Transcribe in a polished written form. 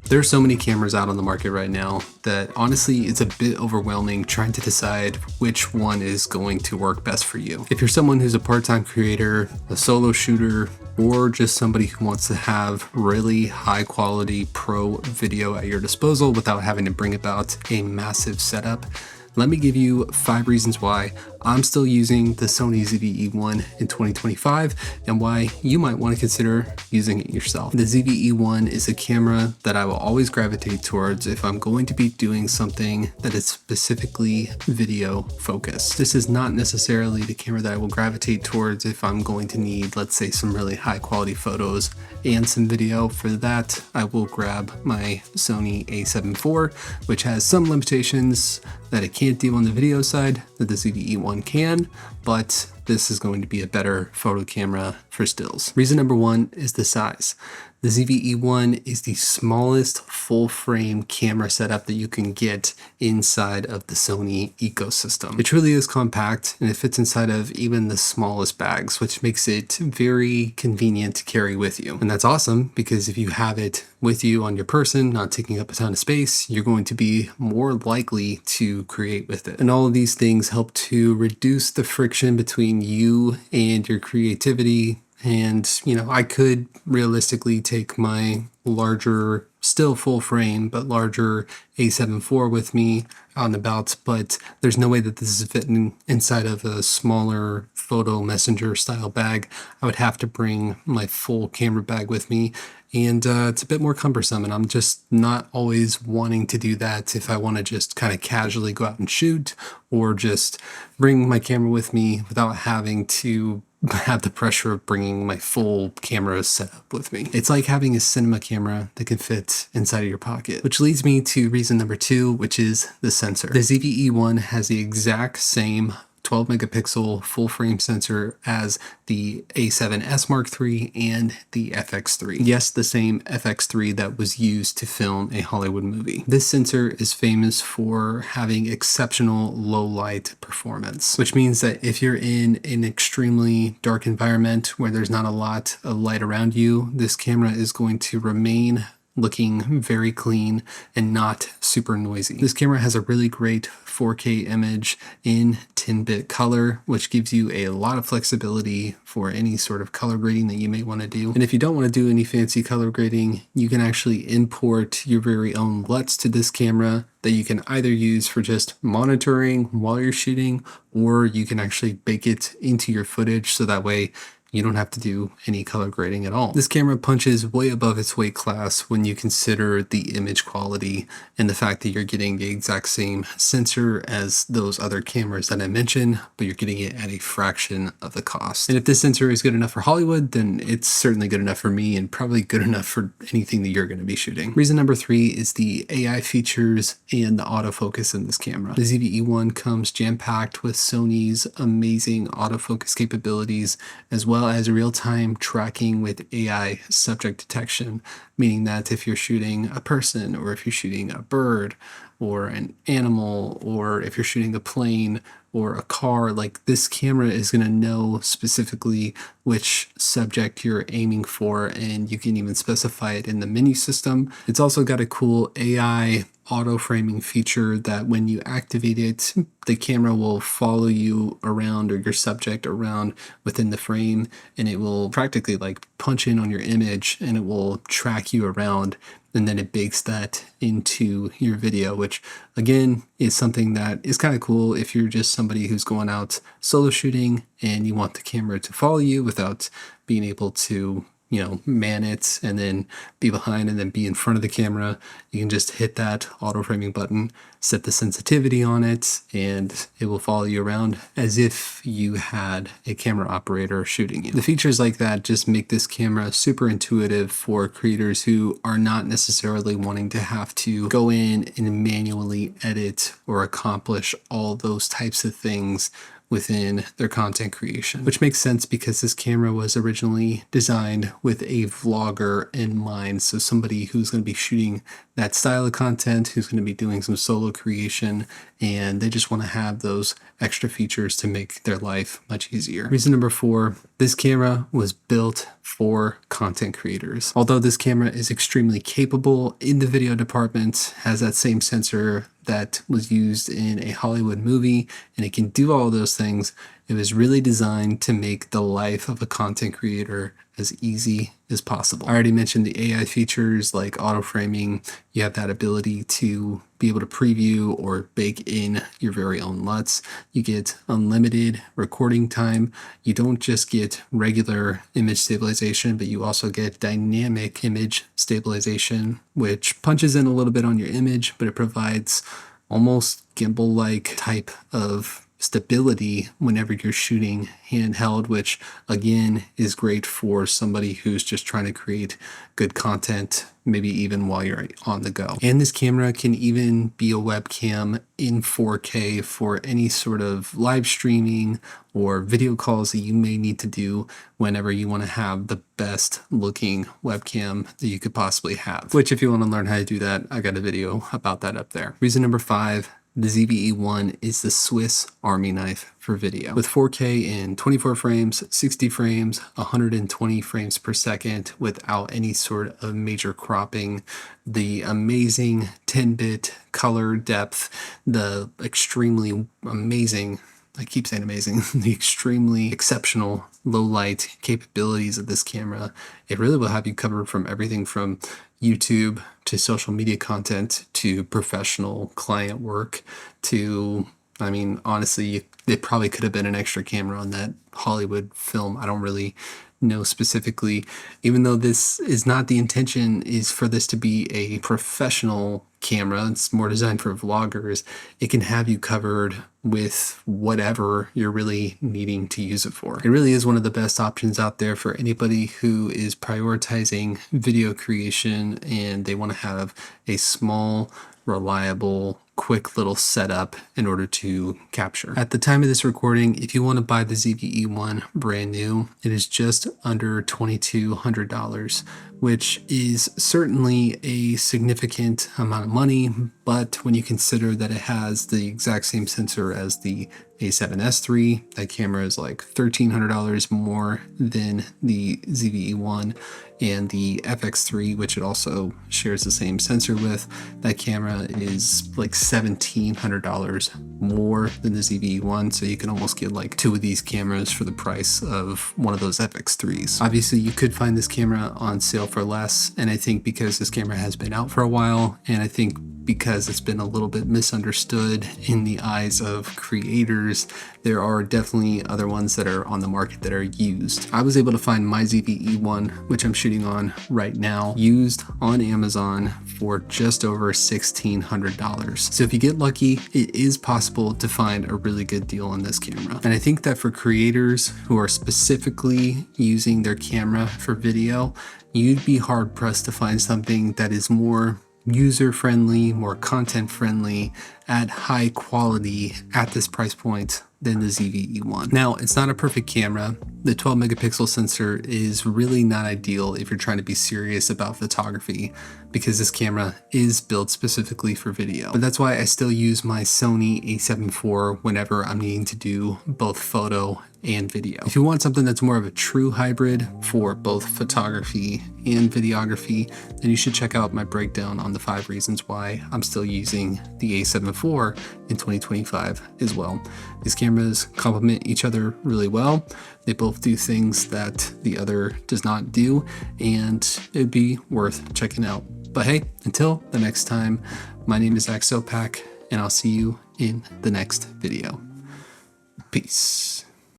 There are so many cameras out on the market right now that honestly it's a bit overwhelming trying to decide which one is going to work best for you. If you're someone who's a part-time creator, a solo shooter, or just somebody who wants to have really high quality pro video at your disposal without having to bring about a massive setup, let me give you 5 reasons why I'm still using the Sony ZV-E1 in 2025 and why you might want to consider using it yourself. The ZV-E1 is a camera that I will always gravitate towards if I'm going to be doing something that is specifically video focused. This is not necessarily the camera that I will gravitate towards if I'm going to need, let's say, some really high quality photos and some video. For that, I will grab my Sony a7 IV, which has some limitations that it can't do on the video side that the ZV-E1 can, but this is going to be a better photo camera for stills. Reason number 1 is the size. The ZV-E1 is the smallest full frame camera setup that you can get inside of the Sony ecosystem. It truly is compact and it fits inside of even the smallest bags, which makes it very convenient to carry with you. And that's awesome because if you have it with you on your person, not taking up a ton of space, you're going to be more likely to create with it. And all of these things help to reduce the friction between you and your creativity. And, I could realistically take my larger, still full frame, but larger a7 IV with me out and about, but there's no way that this is fitting inside of a smaller photo messenger style bag. I would have to bring my full camera bag with me, and it's a bit more cumbersome, and I'm just not always wanting to do that if I want to just kind of casually go out and shoot, or just bring my camera with me without having to have the pressure of bringing my full camera setup with me. It's like having a cinema camera that can fit inside of your pocket, which leads me to reason number 2, which is the sensor. The ZV-E1 has the exact same 12 megapixel full frame sensor as the A7S Mark III and the FX3. Yes, the same FX3 that was used to film a Hollywood movie. This sensor is famous for having exceptional low light performance, which means that if you're in an extremely dark environment where there's not a lot of light around you, this camera is going to remain looking very clean and not super noisy. This camera has a really great 4K image in 10-bit color, which gives you a lot of flexibility for any sort of color grading that you may want to do. And if you don't want to do any fancy color grading, you can actually import your very own LUTs to this camera that you can either use for just monitoring while you're shooting, or you can actually bake it into your footage so that way you don't have to do any color grading at all. This camera punches way above its weight class when you consider the image quality and the fact that you're getting the exact same sensor as those other cameras that I mentioned, but you're getting it at a fraction of the cost. And if this sensor is good enough for Hollywood, then it's certainly good enough for me and probably good enough for anything that you're going to be shooting. Reason number 3 is the AI features and the autofocus in this camera. The ZV-E1 comes jam-packed with Sony's amazing autofocus capabilities, as well as real-time tracking with AI subject detection, meaning that if you're shooting a person, or if you're shooting a bird or an animal, or if you're shooting a plane or a car, like this camera is going to know specifically which subject you're aiming for, and you can even specify it in the menu system. It's also got a cool AI auto framing feature that when you activate it, the camera will follow you around, or your subject around within the frame, and it will practically like punch in on your image and it will track you around, and then it bakes that into your video, which again is something that is kind of cool if you're just somebody who's going out solo shooting and you want the camera to follow you without being able to man it and then be behind and then be in front of the camera. You can just hit that auto framing button, set the sensitivity on it, and it will follow you around as if you had a camera operator shooting you. The features like that just make this camera super intuitive for creators who are not necessarily wanting to have to go in and manually edit or accomplish all those types of things within their content creation, which makes sense because this camera was originally designed with a vlogger in mind. So somebody who's going to be shooting that style of content, who's going to be doing some solo creation, and they just want to have those extra features to make their life much easier. Reason number 4 This camera was built for content creators. Although this camera is extremely capable in the video department, has that same sensor that was used in a Hollywood movie, and it can do all those things, it was really designed to make the life of a content creator as easy as possible. I already mentioned the AI features like auto framing. You have that ability to be able to preview or bake in your very own LUTs. You get unlimited recording time. You don't just get regular image stabilization, but you also get dynamic image stabilization, which punches in a little bit on your image, but it provides almost gimbal-like type of stability whenever you're shooting handheld, which again is great for somebody who's just trying to create good content, maybe even while you're on the go. And this camera can even be a webcam in 4K for any sort of live streaming or video calls that you may need to do whenever you want to have the best looking webcam that you could possibly have. Which, if you want to learn how to do that, I got a video about that up there. Reason number 5, the ZV-E1 is the Swiss Army knife for video. With 4K in 24 frames, 60 frames, 120 frames per second without any sort of major cropping, the amazing 10-bit color depth, the extremely amazing, I keep saying amazing, the extremely exceptional low light capabilities of this camera, it really will have you covered from everything from YouTube to social media content to professional client work to, I mean, honestly, it probably could have been an extra camera on that Hollywood film. I don't really know specifically, even though this is not the intention is for this to be a professional camera. It's more designed for vloggers. It can have you covered with whatever you're really needing to use it for. It really is one of the best options out there for anybody who is prioritizing video creation and they want to have a small, reliable, quick little setup in order to capture. At the time of this recording, if you want to buy the ZV-E1 brand new, it is just under $2,200, which is certainly a significant amount of money, but when you consider that it has the exact same sensor as the A7S III, that camera is like $1,300 more than the ZV-E1, and the FX3, which it also shares the same sensor with, that camera is like $1,700 more than the ZV-E1, so you can almost get like 2 of these cameras for the price of one of those FX3s. Obviously, you could find this camera on sale for less, and I think because this camera has been out for a while, and I think because it's been a little bit misunderstood in the eyes of creators, there are definitely other ones that are on the market that are used. I was able to find my ZV-E1, which I'm shooting on right now, used on Amazon for just over $1,600. So if you get lucky, it is possible to find a really good deal on this camera. And I think that for creators who are specifically using their camera for video, you'd be hard pressed to find something that is more user-friendly, more content-friendly, at high quality at this price point than the ZV-E1. Now, it's not a perfect camera. The 12 megapixel sensor is really not ideal if you're trying to be serious about photography, because this camera is built specifically for video. But that's why I still use my Sony A7 IV whenever I'm needing to do both photo and video. If you want something that's more of a true hybrid for both photography and videography, then you should check out my breakdown on the 5 reasons why I'm still using the A7 IV in 2025 as well. These cameras complement each other really well. They both do things that the other does not do, and it'd be worth checking out. But hey, until the next time, my name is Zach Sopak, and I'll see you in the next video. Peace.